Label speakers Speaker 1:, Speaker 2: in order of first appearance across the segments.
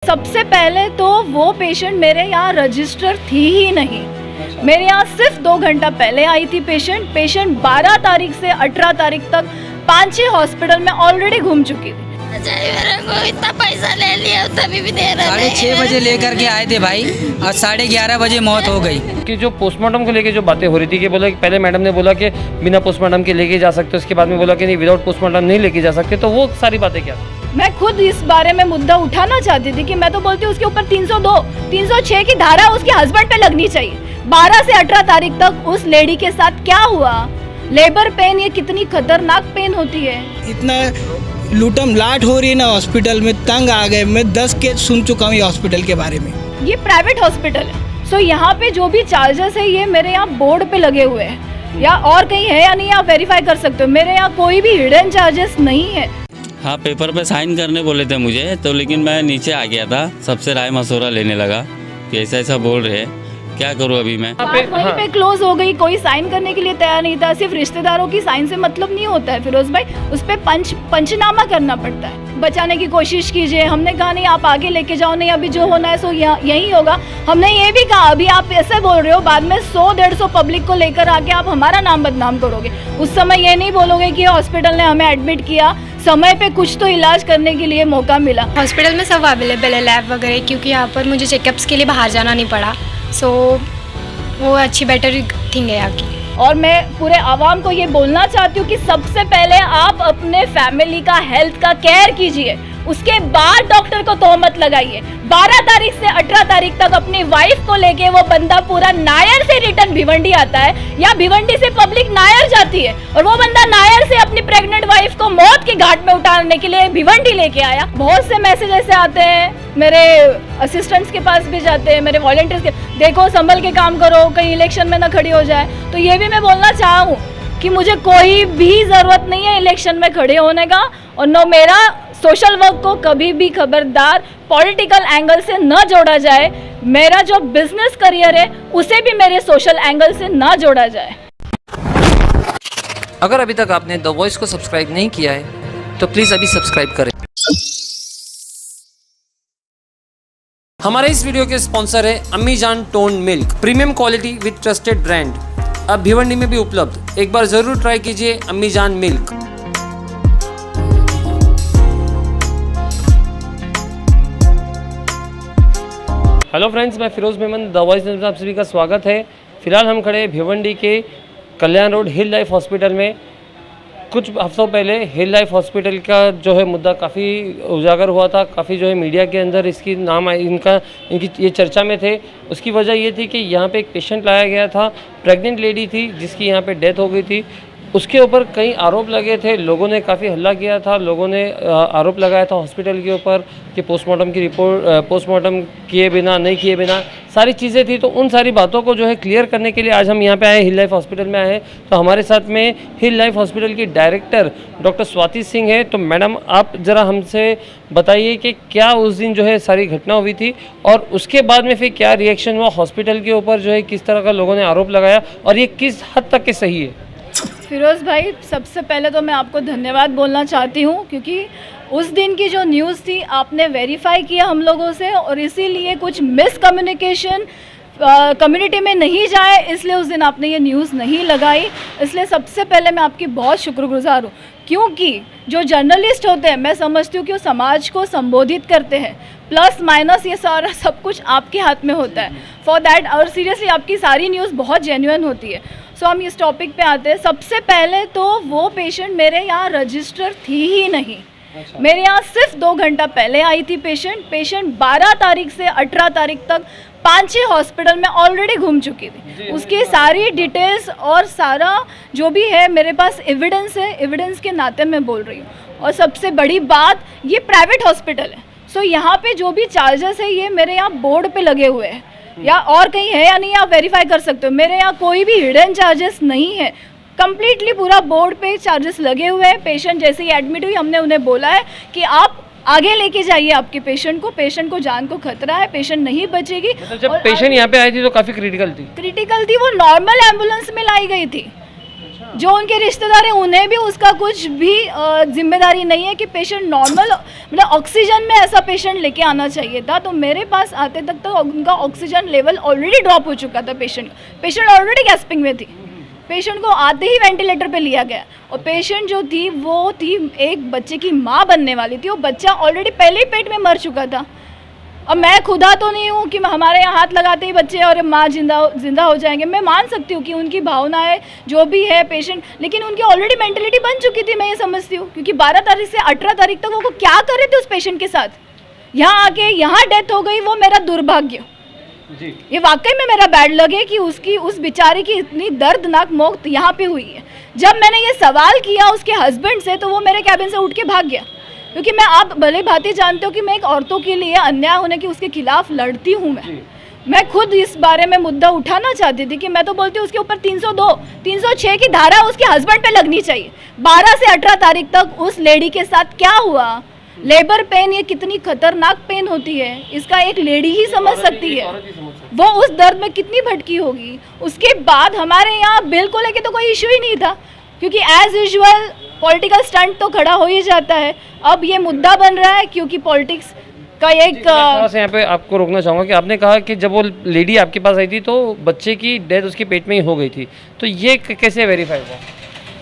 Speaker 1: सबसे पहले तो वो पेशेंट मेरे यहाँ रजिस्टर थी ही नहीं। मेरे यहाँ सिर्फ 2 घंटा पहले आई थी पेशेंट 12 तारीख से 18 तारीख तक 5-6 हॉस्पिटल में ऑलरेडी घूम चुकी थी।
Speaker 2: मेरे को इतना पैसा ले लिया तभी भी दे रहा है।
Speaker 3: 6:30 बजे लेकर के आए थे भाई और 11:30 बजे मौत हो गई।
Speaker 4: कि जो पोस्टमार्टम को लेके जो बातें हो रही थी कि बोला कि पहले मैडम ने बोला कि बिना पोस्टमार्टम के लेके जा सकते, उसके बाद में बोला कि नहीं विदाउट पोस्टमार्टम नहीं लेके जा सकते, तो वो सारी बातें क्या?
Speaker 1: मैं खुद इस बारे में मुद्दा उठाना चाहती थी कि मैं तो बोलती हूँ उसके ऊपर 302, 306 की धारा उसके हस्बैंड पे लगनी चाहिए। 12 से 18 तारीख तक उस लेडी के साथ क्या हुआ? लेबर पेन, ये कितनी खतरनाक पेन होती है।
Speaker 5: इतना लूटम लाट हो रही है ना हॉस्पिटल में, तंग आ गए। मैं 10 केस सुन चुका हूँ ये हॉस्पिटल के बारे में।
Speaker 1: ये प्राइवेट हॉस्पिटल है, सो यहाँ पे जो भी चार्जेस है ये मेरे यहाँ बोर्ड पे लगे हुए हैं, या और कहीं है या नहीं आप वेरीफाई कर सकते हो। मेरे यहाँ कोई भी हिडन चार्जेस नहीं है।
Speaker 6: हाँ, पेपर पे साइन करने बोले थे मुझे तो, लेकिन मैं नीचे आ गया था, सबसे राय मशवरा लेने लगा कि ऐसा ऐसा बोल रहे हैं, क्या करूँ अभी मैं।
Speaker 1: वहीं पे क्लोज हो गई, कोई साइन करने के लिए तैयार नहीं था। सिर्फ रिश्तेदारों की साइन से मतलब नहीं होता है फिरोज भाई, उस पर पंचनामा करना पड़ता है। बचाने की कोशिश कीजिए। हमने कहा नहीं आप आगे लेके जाओ, नहीं अभी जो होना है सो यही होगा। हमने ये भी कहा अभी आप ऐसे बोल रहे हो, बाद में 100-150 पब्लिक को लेकर आके आप हमारा नाम बदनाम करोगे। उस समय ये नहीं बोलोगे कि हॉस्पिटल ने हमें एडमिट किया, समय पे कुछ तो इलाज करने के लिए मौका मिला।
Speaker 7: हॉस्पिटल में सब अवेलेबल है, लैब वगैरह, क्योंकि यहाँ पर मुझे चेकअप्स के लिए बाहर जाना नहीं पड़ा। सो वो अच्छी बेटर थिंग है यहाँ की।
Speaker 1: और मैं पूरे आवाम को ये बोलना चाहती हूँ कि सबसे पहले आप अपने फैमिली का हेल्थ का केयर कीजिए, उसके बाद डॉक्टर को तोहमत लगाइए। 12 तारीख से 18 तारीख तक अपनी वाइफ को लेके वो बंदा पूरा नायर से रिटर्न भिवंडी आता है, या भिवंडी से पब्लिक नायर जाती है, और वो बंदा नायर से अपनी प्रेग्नेंट वाइफ को मौत के घाट में उतारने के लिए भिवंडी लेके आया। बहुत से मैसेज ऐसे आते हैं, मेरे असिस्टेंट्स के पास भी जाते हैं, मेरे वॉलंटियर्स के, देखो संभल के काम करो, कहीं इलेक्शन में ना खड़ी हो जाए। तो ये भी मैं बोलना चाहूँ कि मुझे कोई भी ज़रूरत नहीं है इलेक्शन में खड़े होने का, और न मेरा सोशल वर्क को कभी भी खबरदार पॉलिटिकल एंगल से न जोड़ा जाए। मेरा जो बिजनेस करियर है उसे भी मेरे सोशल एंगल से न जोड़ा जाए।
Speaker 8: अगर अभी तक आपने द वॉइस को सब्सक्राइब नहीं किया है तो प्लीज़ अभी सब्सक्राइब करें। हमारे इस वीडियो के स्पॉन्सर है अम्मी जान tone milk, premium quality with trusted brand. अब भिवंडी में भी उपलब्ध, एक बार ज़रूर ट्राई कीजिए अम्मी जान मिल्क।
Speaker 4: हेलो फ्रेंड्स, मैं Feroz Memon, the Voice News में आप सभी का स्वागत है। फिलहाल हम खड़े भिवंडी के कल्याण रोड हिल लाइफ हॉस्पिटल में। कुछ हफ्तों पहले हिल लाइफ हॉस्पिटल का जो है मुद्दा काफ़ी उजागर हुआ था, काफ़ी जो है मीडिया के अंदर इसकी नाम इनकी ये चर्चा में थे। उसकी वजह ये थी कि यहाँ पे एक पेशेंट लाया गया था, प्रेग्नेंट लेडी थी जिसकी यहाँ पे डेथ हो गई थी। उसके ऊपर कई आरोप लगे थे, लोगों ने काफ़ी हल्ला किया था, लोगों ने आरोप लगाया था हॉस्पिटल के ऊपर कि पोस्टमार्टम की रिपोर्ट पोस्टमार्टम किए बिना, नहीं किए बिना सारी चीज़ें थी। तो उन सारी बातों को जो है क्लियर करने के लिए आज हम यहाँ पे आए, हिल लाइफ हॉस्पिटल में आए हैं। तो हमारे साथ में हिल लाइफ हॉस्पिटल की डायरेक्टर डॉक्टर स्वाति सिंह है। तो मैडम आप ज़रा हमसे बताइए कि क्या उस दिन जो है सारी घटना हुई थी, और उसके बाद में फिर क्या रिएक्शन हुआ हॉस्पिटल के ऊपर, जो है किस तरह का लोगों ने आरोप लगाया, और ये किस हद तक के सही है?
Speaker 1: फिरोज़ भाई, सबसे पहले तो मैं आपको धन्यवाद बोलना चाहती हूँ, क्योंकि उस दिन की जो न्यूज़ थी आपने वेरीफाई किया हम लोगों से, और इसीलिए कुछ मिसकम्युनिकेशन कम्युनिटी में नहीं जाए, इसलिए उस दिन आपने ये न्यूज़ नहीं लगाई। इसलिए सबसे पहले मैं आपकी बहुत शुक्रगुजार हूँ, क्योंकि जो जर्नलिस्ट होते हैं मैं समझती हूँ कि वो समाज को संबोधित करते हैं, प्लस माइनस ये सारा सब कुछ आपके हाथ में होता है फॉर दैट। और सीरियसली आपकी सारी न्यूज़ बहुत जेन्युइन होती है। सो हम इस टॉपिक पे आते हैं। सबसे पहले तो वो पेशेंट मेरे यहाँ रजिस्टर थी ही नहीं। मेरे यहाँ सिर्फ 2 घंटा पहले आई थी पेशेंट 12 तारीख से 18 तारीख तक 5-6 हॉस्पिटल में ऑलरेडी घूम चुकी थी। उसकी सारी डिटेल्स और सारा जो भी है मेरे पास एविडेंस है, एविडेंस के नाते मैं बोल रही हूँ। और सबसे बड़ी बात, ये प्राइवेट हॉस्पिटल है, सो यहाँ पे जो भी चार्जेस है ये मेरे यहाँ बोर्ड पे लगे हुए हैं, या और कहीं है या नहीं आप वेरीफाई कर सकते हो। मेरे यहाँ कोई भी हिडन चार्जेस नहीं है, कंप्लीटली पूरा बोर्ड पे चार्जेस लगे हुए हैं। पेशेंट जैसे ही एडमिट हुई हमने उन्हें बोला है कि आप आगे लेके जाइए आपके पेशेंट को जान को खतरा है, पेशेंट नहीं बचेगी।
Speaker 4: मतलब जब पेशेंट यहाँ पे आई थी तो काफ़ी क्रिटिकल थी?
Speaker 1: वो नॉर्मल एम्बुलेंस में लाई गई थी। जो उनके रिश्तेदार हैं उन्हें भी उसका कुछ भी जिम्मेदारी नहीं है कि पेशेंट नॉर्मल मतलब ऑक्सीजन में ऐसा पेशेंट लेके आना चाहिए था। तो मेरे पास आते तक तो उनका ऑक्सीजन लेवल ऑलरेडी ड्रॉप हो चुका था। पेशेंट ऑलरेडी गैस्पिंग में थी। पेशेंट को आते ही वेंटिलेटर पे लिया गया और पेशेंट जो थी वो थी एक बच्चे की माँ बनने वाली थी। वो बच्चा ऑलरेडी पहले ही पेट में मर चुका था। अब मैं खुदा तो नहीं हूँ कि हमारे यहाँ हाथ लगाते ही बच्चे और माँ जिंदा हो जाएंगे। मैं मान सकती हूँ कि उनकी भावनाएं जो भी है पेशेंट, लेकिन उनकी ऑलरेडी मेंटलिटी बन चुकी थी। मैं ये समझती हूँ क्योंकि 12 तारीख से 18 तारीख तक वो क्या कर रहे थे उस पेशेंट के साथ। यहाँ आके यहाँ डेथ हो गई, वो मेरा दुर्भाग्य जी। ये वाकई में मेरा बैड लग है कि उस बेचारी की इतनी दर्दनाक मौत यहाँ पे हुई है। जब मैंने ये सवाल किया उसके हस्बैंड से तो वो मेरे कैबिन से उठ के भाग गया, क्योंकि मैं आप भले भांति जानते हो कि मैं एक औरतों के लिए अन्याय होने की उसके खिलाफ लड़ती हूँ। मैं खुद इस बारे में मुद्दा उठाना चाहती थी कि मैं तो बोलती हूँ उसके ऊपर 302, 306 की धारा उसके हस्बैंड पे लगनी चाहिए। 12 से 18 तारीख तक उस लेडी के साथ क्या हुआ, लेबर पेन ये कितनी खतरनाक पेन होती है, इसका एक लेडी ही समझ सकती है। वो उस दर्द में कितनी भटकी होगी। उसके बाद हमारे यहाँ बिल को लेके तो कोई इशू ही नहीं था, क्योंकि एज यूजुअल पॉलिटिकल स्टंट तो खड़ा हो ही जाता है। अब ये मुद्दा बन रहा है क्योंकि पॉलिटिक्स का एक
Speaker 4: यहाँ पे आपको रोकना चाहूँगा कि आपने कहा कि जब वो लेडी आपके पास आई थी तो बच्चे की डेथ उसके पेट में ही हो गई थी, तो ये कैसे वेरीफाई हुआ?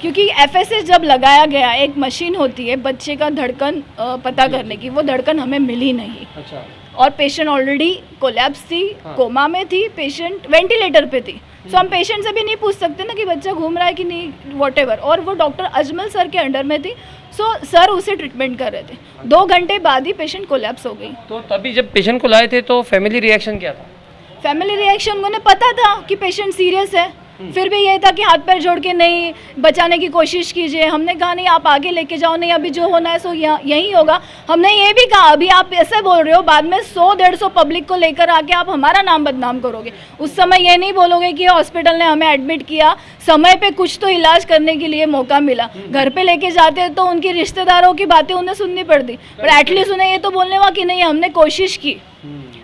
Speaker 1: क्योंकि एफएसएस जब लगाया गया, एक मशीन होती है बच्चे का धड़कन पता करने की, वो धड़कन हमें मिली नहीं।
Speaker 4: अच्छा।
Speaker 1: और पेशेंट ऑलरेडी कोलैप्स थी, कोमा में थी, पेशेंट वेंटिलेटर पे थी। सो हम पेशेंट से भी नहीं पूछ सकते ना कि बच्चा घूम रहा है कि नहीं, वॉटेवर। और वो डॉक्टर अजमल सर के अंडर में थी, सो सर उसे ट्रीटमेंट कर रहे थे। 2 घंटे बाद ही पेशेंट कोलैप्स हो गई।
Speaker 4: तो तभी जब पेशेंट को लाए थे तो फैमिली रिएक्शन क्या था?
Speaker 1: फैमिली रिएक्शन उन्हें पता था कि पेशेंट सीरियस है, फिर भी ये था कि हाथ पैर जोड़ के नहीं बचाने की कोशिश कीजिए। हमने कहा नहीं आप आगे लेके जाओ, नहीं अभी जो होना है सो यही होगा। हमने ये भी कहा अभी आप ऐसे बोल रहे हो, बाद में 100-150 पब्लिक को लेकर आके आप हमारा नाम बदनाम करोगे। उस समय ये नहीं बोलोगे कि हॉस्पिटल ने हमें एडमिट किया, समय पे कुछ तो इलाज करने के लिए मौका मिला। घर पे लेके जाते तो उनके रिश्तेदारों की बातें उन्हें सुननी पड़ती, पर एटलीस्ट उन्हें ये तो बोलने हुआ कि नहीं हमने कोशिश की।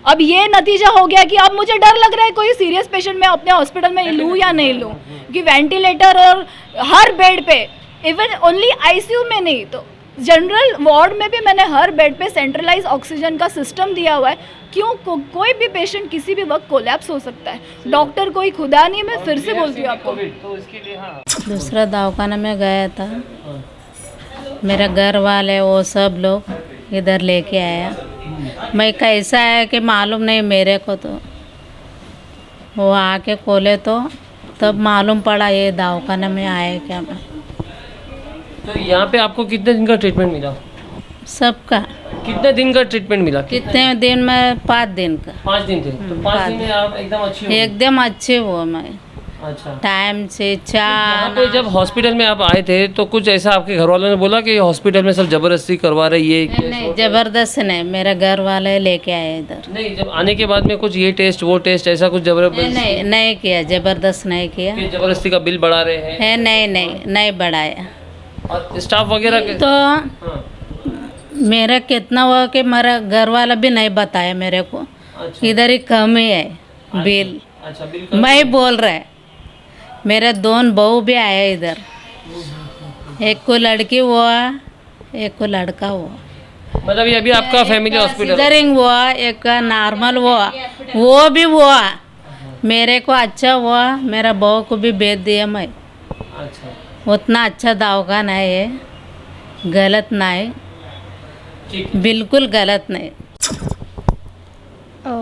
Speaker 1: अब ये नतीजा हो गया कि अब मुझे डर लग रहा है कोई सीरियस पेशेंट मैं अपने हॉस्पिटल में लूँ या नहीं लूँ, कि वेंटिलेटर और हर बेड पे, इवन ओनली आईसीयू में नहीं तो जनरल वार्ड में भी मैंने हर बेड पे सेंट्रलाइज ऑक्सीजन का सिस्टम दिया हुआ है। क्यों कोई भी पेशेंट किसी भी वक्त कोलैप्स हो सकता है। डॉक्टर कोई खुदा नहीं, मैं फिर से बोलती हूँ आपको।
Speaker 2: दूसरा दवाखाना में गया था, मेरा घर वाले वो सब लोग इधर लेके आया। मैं कैसा है कि मालूम नहीं मेरे को, तो वो आके खोले तो तब मालूम पड़ा ये दवाखाना में आए क्या मैं।
Speaker 4: तो यहाँ पे आपको कितने दिन का ट्रीटमेंट मिला?
Speaker 2: सबका
Speaker 4: कितने दिन का ट्रीटमेंट मिला?
Speaker 2: कितने दिन में? 5 दिन का।
Speaker 4: 5 दिन थे। तो 5 दिन में आप एकदम अच्छी हो गई?
Speaker 2: एकदम अच्छे हुआ मैं।
Speaker 4: अच्छा।
Speaker 2: टाइम से
Speaker 4: यहाँ पे जब हॉस्पिटल में आप आए थे तो कुछ ऐसा आपके घर वालों ने बोला कि हॉस्पिटल में सब जबरदस्ती करवा रहे ये?
Speaker 2: नहीं जबरदस्त नहीं, मेरे घर वाले लेके आए इधर।
Speaker 4: नहीं, जब आने के बाद में कुछ ये टेस्ट वो टेस्ट ऐसा कुछ जबरदस्ती
Speaker 2: नहीं किया, जबरदस्त नहीं किया।
Speaker 4: जबरदस्ती का बिल बढ़ा रहे हैं?
Speaker 2: है नहीं बढ़ाया।
Speaker 4: और स्टाफ वगैरह
Speaker 2: तो मेरा कितना हुआ कि मेरा घर वाला भी नहीं बताया मेरे को।
Speaker 4: अच्छा।
Speaker 2: इधर ही कम ही है बिल।
Speaker 4: अच्छा, बिल
Speaker 2: मैं बोल रहा है, मेरे 2 बहू भी आए इधर, एक को लड़की हुआ एक को लड़का हुआ।
Speaker 4: मतलब ये अभी आपका फैमिली हॉस्पिटल
Speaker 2: सिजरिंग हुआ, एक का नॉर्मल हुआ, वो भी हुआ। मेरे को अच्छा हुआ, मेरा बहू को भी भेज दिया मैं।
Speaker 4: अच्छा।
Speaker 2: उतना अच्छा दवाखाना है ये, गलत नहीं, बिल्कुल गलत नहीं।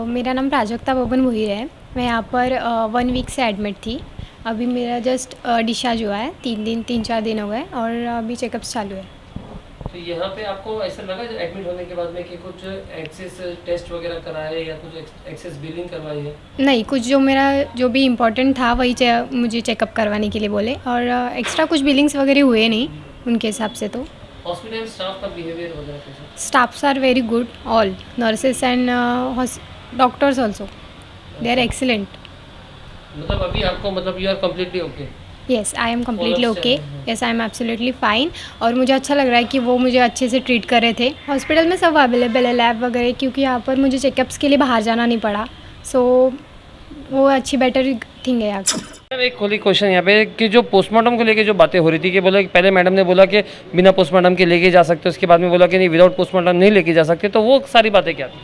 Speaker 7: मेरा नाम प्राजक्ता बबन भोईर है। मैं यहाँ पर 1 वीक से एडमिट थी। अभी मेरा जस्ट डिस्चार्ज हुआ है, 3-4 दिन हो गए और अभी चेकअप्स चालू है।
Speaker 4: तो यहाँ पे आपको ऐसा लगा एडमिट होने के बाद में कि कुछ एक्सेस टेस्ट वगैरह कराए या कुछ एक्सेस बिलिंग करवाई है? नहीं,
Speaker 7: कुछ जो भी इम्पोर्टेंट था वही मुझे चेकअप करवाने के लिए बोले, और एक्स्ट्रा कुछ बिलिंग्स वगैरह हुए नहीं उनके हिसाब से। तो
Speaker 4: हॉस्पिटल में स्टाफ का बिहेवियर वगैरह कैसा?
Speaker 7: Staffs are very good, all nurses and doctors also, they are excellent.
Speaker 4: मतलब अभी आपको मतलब you are completely okay?
Speaker 7: Yes, I am completely okay. Yes, I am absolutely fine. और मुझे अच्छा लग रहा है कि वो मुझे अच्छे से ट्रीट कर रहे थे। हॉस्पिटल में सब अवेलेबल है, लैब वगैरह, क्योंकि यहाँ पर मुझे चेकअप्स के लिए बाहर जाना नहीं पड़ा। सो वो अच्छी बेटर नथिंग है यहाँ का।
Speaker 4: मैम एक खोली क्वेश्चन यहाँ पे कि जो पोस्टमार्टम को लेके जो बातें हो रही थी कि बोला कि पहले मैडम ने बोला कि बिना पोस्टमार्टम के लेके जा सकते, उसके बाद में बोला कि नहीं विदाउट पोस्टमार्टम नहीं लेके जा सकते, तो वो सारी बातें क्या थी?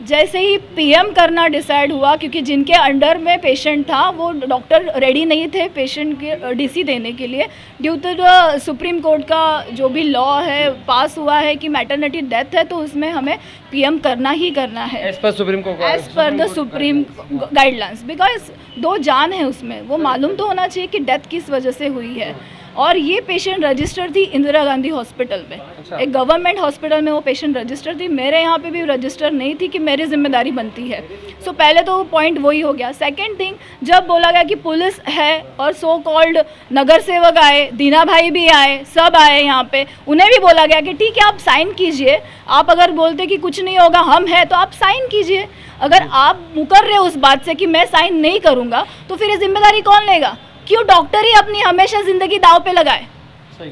Speaker 1: जैसे ही पीएम करना डिसाइड हुआ, क्योंकि जिनके अंडर में पेशेंट था वो डॉक्टर रेडी नहीं थे पेशेंट के डीसी देने के लिए, due to the supreme court का जो भी लॉ है पास हुआ है कि मैटरनिटी डेथ है तो उसमें हमें पीएम करना ही करना है
Speaker 4: as per supreme court,
Speaker 1: as per the supreme guidelines, because 2 जान है उसमें, वो मालूम तो होना चाहिए कि डेथ किस वजह से हुई है। और ये पेशेंट रजिस्टर थी इंदिरा गांधी हॉस्पिटल में, एक गवर्नमेंट हॉस्पिटल में वो पेशेंट रजिस्टर थी, मेरे यहाँ पे भी रजिस्टर नहीं थी कि मेरी जिम्मेदारी बनती है। सो पहले तो वो पॉइंट वही हो गया। सेकंड थिंग, जब बोला गया कि पुलिस है और सो कॉल्ड नगर सेवक आए, दीना भाई भी आए, सब आए यहाँ पे, उन्हें भी बोला गया कि ठीक है आप साइन कीजिए, आप अगर बोलते कि कुछ नहीं होगा हम हैं तो आप साइन कीजिए। अगर आप मुकर रहे हो उस बात से कि मैं साइन नहीं करूँगा तो फिर ये जिम्मेदारी कौन लेगा? क्यों डॉक्टर ही अपनी हमेशा जिंदगी दाव पे लगाए?
Speaker 4: सही।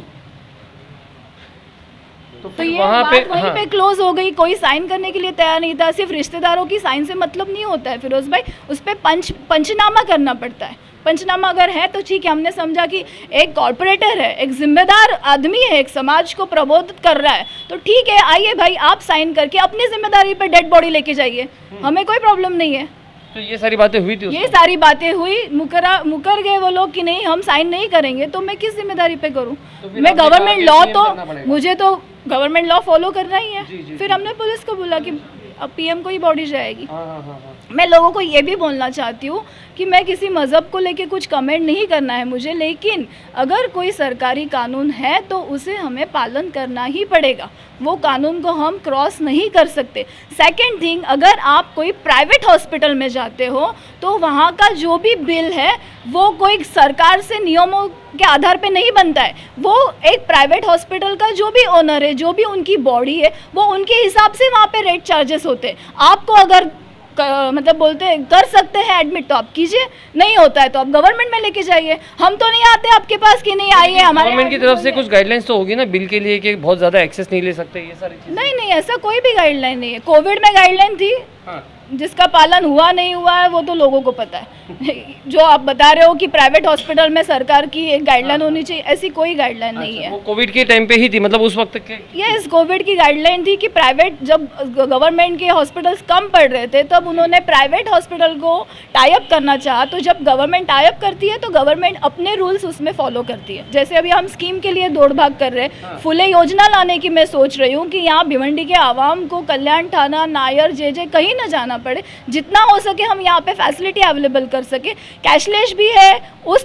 Speaker 1: तो ये बात वहीं पे क्लोज हो गई, कोई साइन करने के लिए तैयार नहीं था। सिर्फ रिश्तेदारों की साइन से मतलब नहीं होता है फिरोज भाई, उस पर पंचनामा करना पड़ता है। पंचनामा अगर है तो ठीक है, हमने समझा कि एक कॉर्पोरेटर है, एक जिम्मेदार आदमी है, एक समाज को प्रबोधित कर रहा है, तो ठीक है आइए भाई आप साइन करके अपनी जिम्मेदारी पे डेड बॉडी लेके जाइए, हमें कोई प्रॉब्लम नहीं है।
Speaker 4: तो ये सारी बातें हुई थी,
Speaker 1: ये सारी बातें हुई, मुकर गए वो लोग कि नहीं हम साइन नहीं करेंगे, तो मैं किस जिम्मेदारी पे करूं?
Speaker 4: तो
Speaker 1: मैं गवर्नमेंट लॉ तो मुझे तो गवर्नमेंट लॉ फॉलो करना ही है। फिर हमने पुलिस को बोला कि अब पीएम को ही बॉडी जाएगी। मैं लोगों को ये भी बोलना चाहती हूँ कि मैं किसी मज़हब को लेके कुछ कमेंट नहीं करना है मुझे, लेकिन अगर कोई सरकारी कानून है तो उसे हमें पालन करना ही पड़ेगा, वो कानून को हम क्रॉस नहीं कर सकते। सेकंड थिंग, अगर आप कोई प्राइवेट हॉस्पिटल में जाते हो तो वहाँ का जो भी बिल है वो कोई सरकार से नियमों के आधार पे नहीं बनता है, वो एक प्राइवेट हॉस्पिटल का जो भी ओनर है, जो भी उनकी बॉडी है, वो उनके हिसाब से वहाँ पे रेट चार्जेस होते हैं। आपको अगर मतलब बोलते हैं कर सकते हैं एडमिट तो आप कीजिए, नहीं होता है तो आप गवर्नमेंट में लेके जाइए, हम तो नहीं आते आपके पास कि नहीं आइए हमारे।
Speaker 4: गवर्नमेंट की तरफ से कुछ गाइडलाइंस तो होगी ना बिल के लिए कि बहुत ज़्यादा एक्सेस नहीं ले सकते, ये सारी चीज़?
Speaker 1: नहीं, ऐसा कोई भी गाइडलाइन नहीं है। कोविड में गाइडलाइन थी, जिसका पालन हुआ नहीं हुआ है वो तो लोगों को पता है। जो आप बता रहे हो कि प्राइवेट हॉस्पिटल में सरकार की एक गाइडलाइन होनी चाहिए, ऐसी कोई गाइडलाइन नहीं है।
Speaker 4: वो कोविड के टाइम पे ही थी, मतलब उस वक्त के?
Speaker 1: यस, कोविड की गाइडलाइन थी कि प्राइवेट, जब गवर्नमेंट के हॉस्पिटल्स कम पड़ रहे थे तब उन्होंने प्राइवेट हॉस्पिटल को टाई अप करना चाहा, तो जब गवर्नमेंट टाई अप करती है तो गवर्नमेंट अपने रूल्स उसमें फॉलो करती है। जैसे अभी हम स्कीम के लिए दौड़ भाग कर रहे हैं, फुले योजना लाने की मैं सोच रही हूँ कि यहाँ भिवंडी के आवाम को कल्याण थाना, नायर, जे कहीं ना जाना पड़े, जितना हो सके हम यहाँ पे फैसिलिटी अवेलेबल कर सके। कैशलेस भी है, उस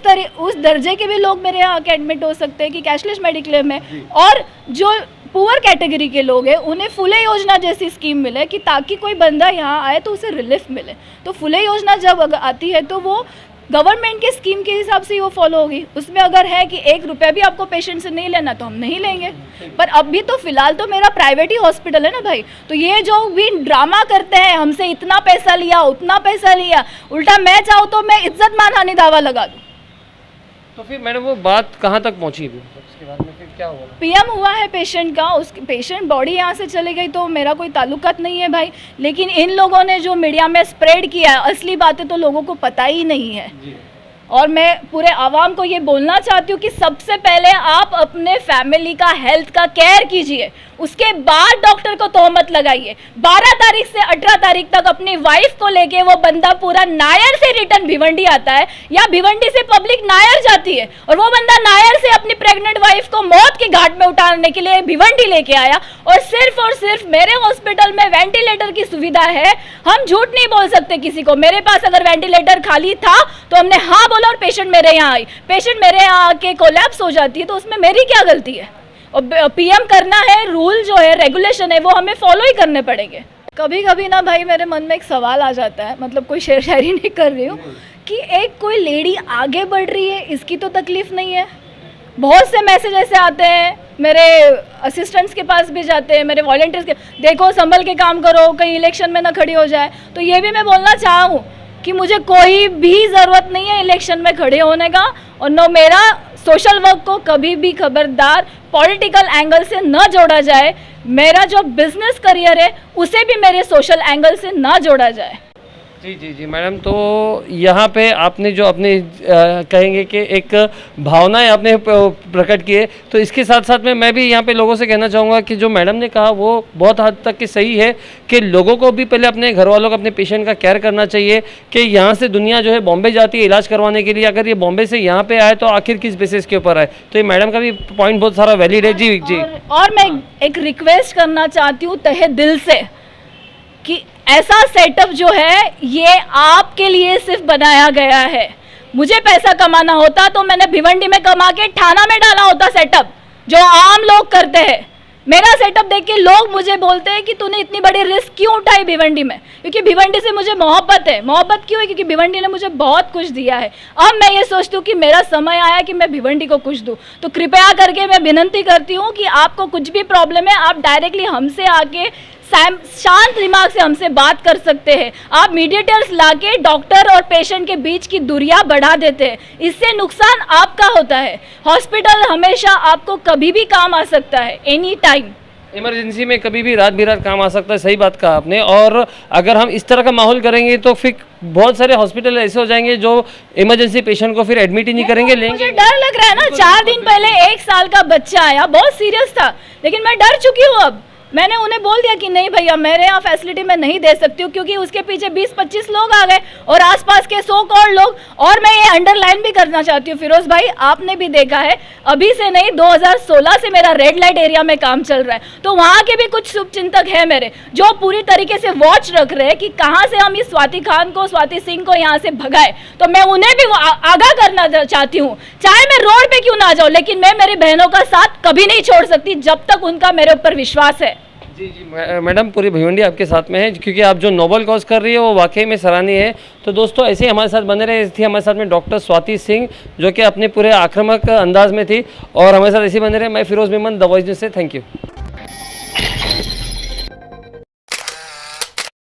Speaker 1: दर्जे के भी लोग मेरे यहाँ आके एडमिट हो सकते हैं कि कैशलेस मेडिक्लेम है, और जो पुअर कैटेगरी के लोग हैं उन्हें फुले योजना जैसी स्कीम मिले कि ताकि कोई बंदा यहाँ आए तो उसे रिलीफ मिले। तो फुले योजना जब आती है तो वो गवर्नमेंट के स्कीम के हिसाब से ही वो फॉलो होगी। उसमें अगर है कि 1 रुपया भी आपको पेशेंट से नहीं लेना तो हम नहीं लेंगे, पर अभी तो फिलहाल तो मेरा प्राइवेट ही हॉस्पिटल है ना भाई। तो ये जो भी ड्रामा करते हैं हमसे इतना पैसा लिया उतना पैसा लिया, उल्टा मैं चाहूँ तो मैं इज्जत मानहानि दावा लगा दूँ।
Speaker 4: तो फिर मैडम वो बात कहाँ तक पहुँची अभी, उसके बाद में फिर क्या हुआ?
Speaker 1: पीएम हुआ है पेशेंट का, उस पेशेंट बॉडी यहाँ से चली गई तो मेरा कोई ताल्लुकात नहीं है भाई, लेकिन इन लोगों ने जो मीडिया में स्प्रेड किया है असली बातें तो लोगों को पता ही नहीं है। और मैं पूरे आवाम को ये बोलना चाहती हूँ कि सबसे पहले आप अपने फैमिली का हेल्थ का केयर कीजिए, उसके बाद डॉक्टर को तोहमत लगाइए। 12 तारीख से 18 तारीख तक अपनी वाइफ को लेके वो बंदा पूरा नायर से रिटर्न भिवंडी आता है या भिवंडी से पब्लिक नायर जाती है, और वो बंदा नायर से अपनी प्रेग्नेंट वाइफ को मौत के घाट में उतारने के लिए भिवंडी लेके आया, और सिर्फ मेरे हॉस्पिटल में वेंटिलेटर की सुविधा है। हम झूठ नहीं बोल सकते किसी को, मेरे पास अगर वेंटिलेटर खाली था तो हमने हाँ बोला और पेशेंट मेरे यहाँ आई। पेशेंट मेरे यहाँ आके कोलैप्स हो जाती है तो उसमें मेरी क्या गलती है? और पीएम करना है, रूल जो है रेगुलेशन है वो हमें फॉलो ही करने पड़ेंगे। कभी कभी ना भाई मेरे मन में एक सवाल आ जाता है, मतलब कोई शेर शायरी नहीं कर रही हूँ, कि एक कोई लेडी आगे बढ़ रही है इसकी तो तकलीफ नहीं है। बहुत से मैसेज ऐसे आते हैं, मेरे असिस्टेंट्स के पास भी जाते हैं, मेरे वॉलंटियर्स के, देखो संभल के काम करो कहीं इलेक्शन में ना खड़ी हो जाए। तो ये भी मैं बोलना चाहूँ कि मुझे कोई भी ज़रूरत नहीं है इलेक्शन में खड़े होने का, और न मेरा सोशल वर्क को कभी भी खबरदार पॉलिटिकल एंगल से न जोड़ा जाए। मेरा जो बिजनेस करियर है उसे भी मेरे सोशल एंगल से ना जोड़ा जाए।
Speaker 4: जी जी जी मैडम, तो यहाँ पे आपने जो अपने कहेंगे कि एक भावनाएं आपने प्रकट किए, तो इसके साथ साथ में मैं भी यहाँ पे लोगों से कहना चाहूँगा कि जो मैडम ने कहा वो बहुत हद तक कि सही है कि लोगों को भी पहले अपने घर वालों को, अपने पेशेंट का केयर करना चाहिए कि यहाँ से दुनिया जो है बॉम्बे जाती है इलाज करवाने के लिए, अगर ये बॉम्बे से यहाँ पे आए तो आखिर किस बेसिस के ऊपर आए। तो ये मैडम का भी पॉइंट बहुत सारा वैलिड है। जी जी।
Speaker 1: और मैं एक रिक्वेस्ट करना चाहती हूँ तहे दिल से कि ऐसा सेटअप जो है ये आपके लिए सिर्फ बनाया गया है। मुझे पैसा कमाना होता तो मैंने भिवंडी में कमा के ठाणा में डाला होता सेटअप, जो आम लोग करते हैं। मेरा सेटअप देख के लोग मुझे बोलते हैं कि तूने इतनी बड़ी रिस्क क्यों उठाई भिवंडी में, क्योंकि भिवंडी से मुझे मोहब्बत है। मोहब्बत क्यों है? क्योंकि भिवंडी ने मुझे बहुत कुछ दिया है। अब मैं ये सोचती हूँ कि मेरा समय आया कि मैं भिवंडी को कुछ दूँ। तो कृपया करके मैं विनंती करती हूँ कि आपको कुछ भी प्रॉब्लम है, आप डायरेक्टली हमसे आके शांत दिमाग से हमसे बात कर सकते हैं। आप मीडिएटर्स लाके डॉक्टर और पेशेंट के बीच की दूरियां बढ़ा देते हैं, इससे नुकसान आपका होता है। हॉस्पिटल हमेशा आपको कभी भी काम आ सकता है, एनी टाइम।
Speaker 4: इमरजेंसी में कभी भी रात बिरात काम आ सकता है, सही बात कहा आपने। और अगर हम इस तरह का माहौल करेंगे तो फिर बहुत सारे हॉस्पिटल ऐसे हो जाएंगे जो इमरजेंसी पेशेंट को फिर एडमिट ही नहीं करेंगे, लेंगे।
Speaker 1: मुझे डर लग रहा है ना, 4 दिन पहले 1 साल का बच्चा आया, बहुत सीरियस था, लेकिन मैं डर चुकी हूँ। अब मैंने उन्हें बोल दिया कि नहीं भैया, मेरे यहाँ फैसिलिटी मैं नहीं दे सकती हूँ, क्योंकि उसके पीछे 20-25 लोग आ गए और आसपास के 100 करोड़ लोग। और मैं ये अंडरलाइन भी करना चाहती हूँ फिरोज भाई, आपने भी देखा है, अभी से नहीं 2016 से मेरा रेड लाइट एरिया में काम चल रहा है। तो वहाँ के भी कुछ शुभचिंतक है मेरे, जो पूरी तरीके से वॉच रख रहे हैं कि कहाँ से हम इस स्वाति खान को, स्वाति सिंह को यहाँ से भगाए। तो मैं उन्हें भी आगाह करना चाहती हूँ, चाहे मैं रोड पे क्यों ना जाऊँ, लेकिन मैं मेरी बहनों का साथ कभी नहीं छोड़ सकती जब तक उनका मेरे ऊपर विश्वास है।
Speaker 4: जी जी मैडम, पूरी भिवंडी आपके साथ में है, क्योंकि आप जो नोबल कॉज कर रही है वो वाकई में सराहनीय है। तो दोस्तों ऐसे ही हमारे साथ बने रहे। थी हमारे साथ में डॉक्टर स्वाति सिंह, जो कि अपने पूरे आक्रामक अंदाज में थी, और हमारे साथ ऐसे ही बने रहे। मैं Feroz Memon, the Voice News से, थैंक यू।